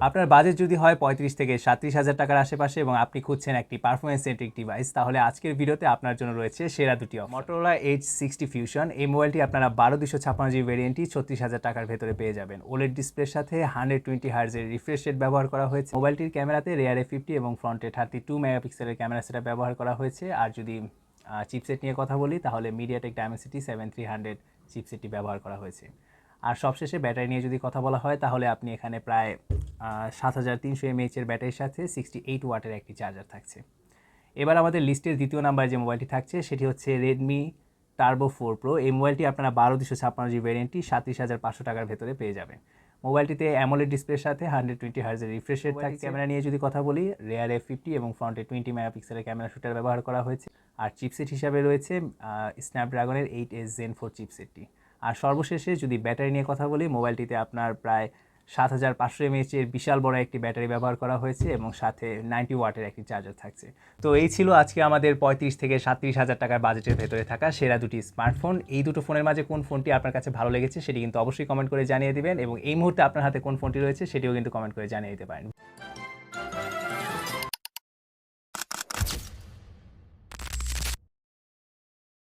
আপনার বাজেট যদি হয় 35 থেকে 37,000 টাকার আশেপাশে এবং আপনি খুঁজছেন একটি পারফরমেন্স সেন্ট্রিক ডিভাইস, তাহলে আজকের ভিডিওতে আপনার জন্য রয়েছে সেরা দুটি অফার। Motorola H60 Fusion, এই মোবাইলটি আপনারা 12/256 ভেরিয়েন্টটি 36,000 টাকার ভেতরে পেয়ে যাবেন। ওলেড ডিসপ্লের সাথে 120 হার্জের রিফ্রেশ রেট ব্যবহার করা হয়েছে। মোবাইলটির ক্যামেরাতে রেয়ারে 50 এবং ফ্রন্টে 32 মেগাপিক্সেলের ক্যামেরা সেটআপ ব্যবহার করা হয়েছে। আর যদি চিপসেট নিয়ে কথা বলি তাহলে মিডিয়াটেক ডায়মেনসিটি 7300 চিপসেটটি ব্যবহার করা হয়েছে। আর সবশেষে ব্যাটারি নিয়ে যদি কথা বলা হয় তাহলে আপনি এখানে প্রায় 7300 mAh-এর ব্যাটারির সাথে 68 ওয়াটের একটি চার্জার থাকছে। এবার আমাদের লিস্টের দ্বিতীয় নাম্বারে যে মোবাইলটি থাকছে সেটি হচ্ছে রেডমি টার্বো 4 প্রো। এই মোবাইলটি আপনারা 12/256 ভেরিয়েন্টটি 37,500 টাকার ভেতরে পেয়ে যাবেন। মোবাইলটিতে অ্যামোলেড ডিসপ্লের সাথে 120 হার্জের রিফ্রেশ রেট থাকছে। ক্যামেরা নিয়ে যদি কথা বলি, রেয়ারে 50 এবং ফ্রন্টে 20 মেগাপিক্সেলের ক্যামেরা শুটার ব্যবহার করা হয়েছে। আর চিপসেট হিসাবে রয়েছে স্ন্যাপড্রাগনের 8S Gen 4 চিপসেটটি। আর সর্বশেষে যদি ব্যাটারি নিয়ে কথা বলি, মোবাইলটিতে আপনার প্রায় 7500 mAh-এর বিশাল বড় একটি ব্যাটারি ব্যবহার করা হয়েছে এবং সাথে 90 ওয়াটের একটি চার্জার থাকছে। তো এই ছিল আজকে আমাদের 35 থেকে 37,000 টাকার বাজেটের ভেতরে থাকা সেরা দুটি স্মার্টফোন। এই দুটো ফোনের মাঝে কোন ফোনটি আপনার কাছে ভালো লেগেছে সেটি কিন্তু অবশ্যই কমেন্ট করে জানিয়ে দিবেন এবং এই মুহূর্তে আপনার হাতে কোন ফোনটি রয়েছে সেটিও কিন্তু কমেন্ট করে জানিয়ে দিতে পারেন।